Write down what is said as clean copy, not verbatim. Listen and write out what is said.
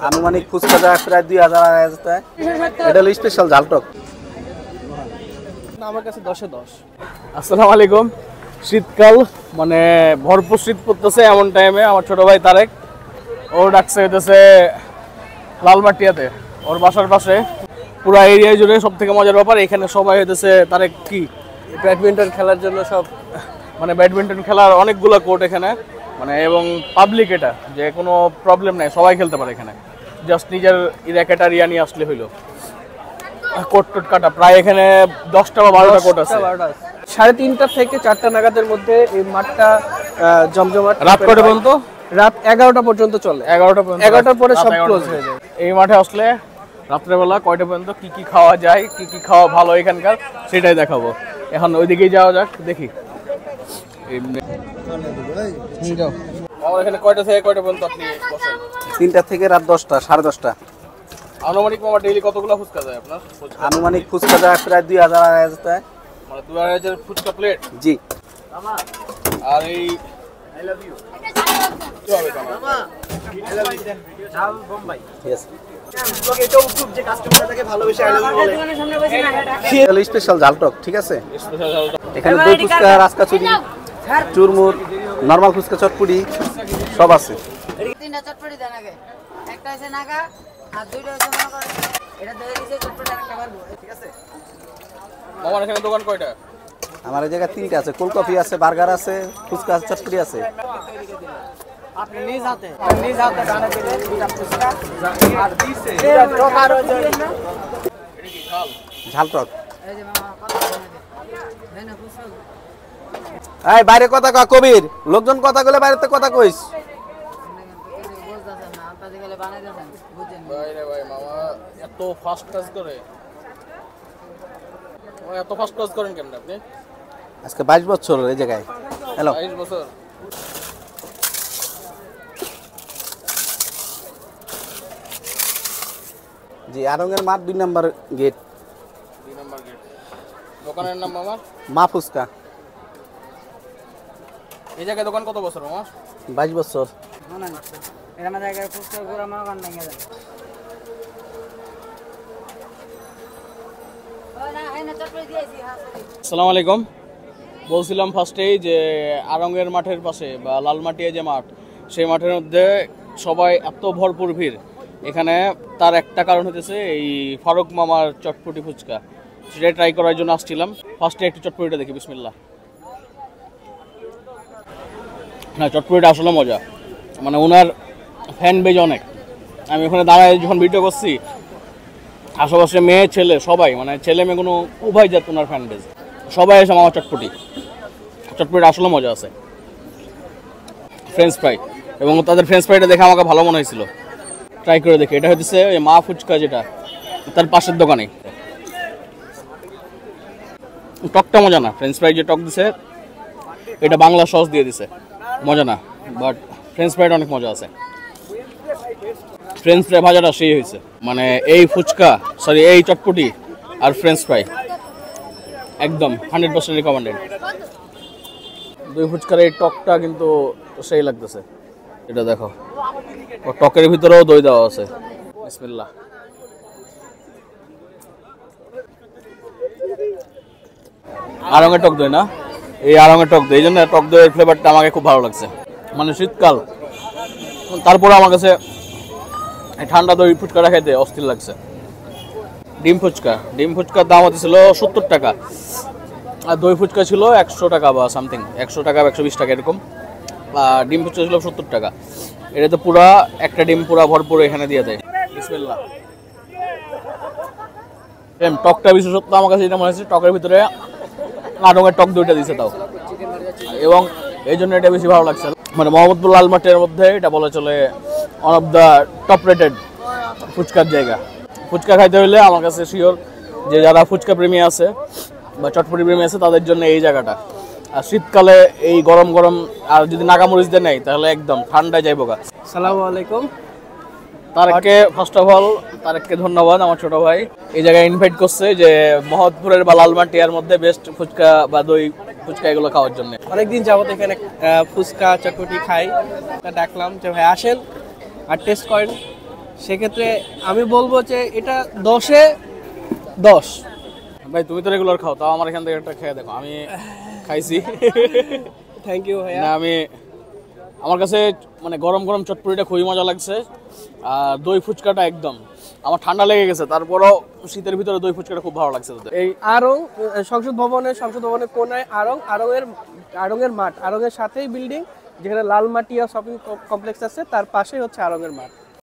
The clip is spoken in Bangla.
আনুমানিক ফুচকা যায় প্রায় 2000 টাকা। এটা হলো স্পেশাল ঝালটক। আমার কাছে 10-এ 10। আসসালামু আলাইকুম। শীতকাল মানে ভরপুর শীত পড়তেছে, এমন টাইমে আমার ছোট ভাই তারেক ও ডাকছে হইতেছে লালমাটিয়াতে, ওর বাসার পাশে পুরো এরিয়া জুড়ে সব থেকে মজার ব্যাপার এখানে সবাই হইতেছে তারেক কি ব্যাডমিন্টন খেলার জন্য সব মানে ব্যাডমিন্টন খেলার অনেকগুলো কোর্ট এখানে মানে এবং পাবলিক, এটা যে কোনো প্রবলেম নাই, সবাই খেলতে পারে এখানে, জাস্ট নিজের র্যাকেট আর ইয়া নিয়ে আসলে হইলো। কোর্ট টোট কাটা প্রায় এখানে 10টা বা 12টা কোর্ট আছে। 3:30 থেকে 4টা নাগাদের মধ্যে এই মাঠটা জমজমাট। রাত কয়টা পর্যন্ত? রাত 11টা পর্যন্ত চলে। 11টা পর্যন্ত, 11টার পরে সব ক্লোজ হয়ে যায়। এই মাঠে আসলে রাত্রেবেলা কয়টা পর্যন্ত কি কি খাওয়া যায়, কি কি খাওয়া ভালো এখানকার সেটাই দেখাবো। এখন ওইদিকেই যাওয়া যাক, দেখি আমার এখানে কয়টা থেকে কয়টা পর্যন্ত আপনি বসেন? 3টা থেকে রাত 10টা, 10:30টা। আনুমানিক মামা ডেইলি কতগুলো ফুচকা যায় আপনার? আনুমানিক ফুচকা যায় প্রায় 2000 টাকা। মানে 2000 ফুচকা প্লেট? জি। আর এই আই লাভ ইউ কি হবে মামা? আই লাভ ইউ ঝাল বোম্বাই। यस ব্লগে এটা উঠুক যে কাস্টমারটাকে ভালোবেসে আই লাভ ইউ বলে। এটা স্পেশাল ঝালটক, ঠিক আছে? স্পেশাল ঝাল। এখানে দই ফুচকা, রাজকা চুরি, চুরমুর, নরমাল ফুচকা, চটপুরি সব আছে। 3টা চটপটি দেন আগে। একটা আছে নাগা আর 2টা আছে মনে করেন এটা দই দিছে চটপটি একটা পারবো, ঠিক আছে? মামার এখানে দোকান কয়টা? আমার এই জায়গায় 3টা আছে, কোল্ড কফি আছে, বার্গার আছে, ফুচকা আছে, চটপুরি আছে। আপনি নিজ হাতে বানাই দিবেন 2টা ফুচকা আর দিছে টক আর এটা কি ঝাল? ঝালটক। এই যে মামা কথা বলেন দেন ফুচকা। এই বাইরে কথা কয় কবির, লোকজন কথা কইলে বাইরেতে কথা কইস। বুঝতাছেন না আপনাদের গেলে বানাই দেন বুঝেন। ভাই রে ভাই, মামা এত ফাস্ট কাজ করে, এত ফাস্ট কাজ করেন কেন আপনি? আজকে 22 বছর এই জায়গায়। হ্যালো 22 বছর। জি, আরঙ্গের মাঠ 2 নাম্বার গেট। 2 number gate. দোকানের নাম মামা? মা ফুচকা। এই জায়গায় দোকান কত বছর মামা? 22 বছর। না না এটা আমাদের জায়গায় ফুচকা গোরা মা গান নাই গেল। ওই না এই না চটপটি দিয়েছি। হ্যাঁ সরি। আসসালামু আলাইকুম। বলছিলাম ফার্স্টেই যে আরঙ্গের মাঠের পাশে বা লালমাটিয়া যে মাঠ, সেই মাঠের মধ্যে সবাই এত ভরপুর ভিড় এখানে, তার একটা কারণ হতেছে এই ফারুক মামার চটপটি ফুচকা। সেটাই ট্রাই করার জন্য আসছিলাম। ফার্স্টে একটু চটপটিটা দেখি, বিসমিল্লাহ। না, চটপটিটা আসলে মজা, মানে ওনার ফ্যান বেজ অনেক। আমি ওখানে দাঁড়ায় যখন ভিডিও করছি, আশেপাশে মেয়ে ছেলে সবাই, মানে ছেলে মেয়ে কোনো উভয় জাত ওনার ফ্যান বেজ, সবাই এসে আমার চটপটিটা আসলে মজা আছে। ফ্রেঞ্চ ফ্রাই, এবং তাদের ফ্রেঞ্চ ফ্রাইটা দেখে আমাকে ভালো মনে হয়েছিল, ট্রাই করে দেখি। এটা হচ্ছে ওই মা ফুচকা, যেটা তার পাশের দোকানে। টকটা মজা না, ফ্রেঞ্চ ফ্রাই যে টক দিছে এটা বাংলা সস দিয়ে দিছে, মজা না, বাট ফ্রেঞ্চ ফ্রাইটা অনেক মজা আছে। ফ্রেঞ্চ ফ্রাই ভাজাটা সেই হয়েছে, মানে এই ফুচকা সরি এই চটপটি আর ফ্রেঞ্চ ফ্রাই একদম 100% রিকমেন্ডেড। দই ফুচকার এই টকটা কিন্তু সেই লাগতেছে, এটা দেখো টকের ভিতরেও দই দেওয়া আছে। বিসমিল্লাহ। আরঙের টক দই না, এই আরঙের টক দই, এই জন্য টক দইয়ের ফ্লেভারটা আমাকে খুব ভালো লাগছে। মানে শীতকাল, তারপরে আমার কাছে ঠান্ডা দই ফুচকাটা খেতে অস্থির লাগছে। ডিম ফুচকার দাম হচ্ছিল 70 টাকা, আর দই ফুচকা ছিল 100 টাকা বা সামথিং, 100 টাকা 120 টাকা এরকম। আর ডিম ফুচকা ছিল 70 টাকা। এটা তো পুরা একটা ডিম পুরা ভরপুর এখানে দিয়ে দেয়। বিসমিল্লাহ। টকটা বিশেষত্ব আমার কাছে যেটা মনে হচ্ছে, টকের ভিতরে আরঙের টক দইটা দিছে তাও, এবং এই জন্য এটা বেশি ভালো লাগছে। মানে মোহাম্মদপুর লালমাটিয়ার মধ্যে এটা বলা চলে one of the top rated ফুচকার জায়গা। ফুচকা খাইতে হলে আমার কাছে শিওর যে যারা ফুচকা প্রেমী আছে বা চটপটি প্রেমী আছে তাদের জন্য এই জায়গাটা। আর শীতকালে এই গরম গরম আর যদি নাগামরিচ দিয়ে নেই তাহলে একদম ঠান্ডায় যাইব গা। আসসালামু আলাইকুম। তারেককে ফার্স্ট অফ অল তারেককে ধন্যবাদ, আমার ছোট ভাই এই জায়গায় ইনভাইট করছে যে মোহাম্মদপুরের বা লালমাটিয়ার মধ্যে বেস্ট ফুচকা বা দই ফুচকা এগুলো খাওয়ার জন্য। অনেকদিন যাবত এখানে ফুচকা চটপটি খাই, তা ডাকলাম যে ভাই আসেন আর টেস্ট করেন। সেক্ষেত্রে আমি বলবো যে এটা 10-এ 10। ভাই তুমি তো রেগুলার খাও, তাও আমার এখান থেকে একটা খেয়ে দেখো। আমি খাইছি। থ্যাংক ইউ ভাইয়া। না আমি আমার কাছে মানে গরম গরম চটপটিটা খুবই মজা লাগছে, আর দই ফুচকাটা একদম আমার ঠান্ডা লেগে গেছে, তারপরও শীতের ভিতরে দই ফুচকাটা খুব ভালো লাগছে। এই আড়ং সংসদ ভবনের কোনায় আড়ংয়ের মাঠ, আড়ংয়ের সাথেই বিল্ডিং যেখানে লালমাটিয়া শপিং কমপ্লেক্স আছে, তার পাশেই হচ্ছে আড়ংয়ের মাঠ।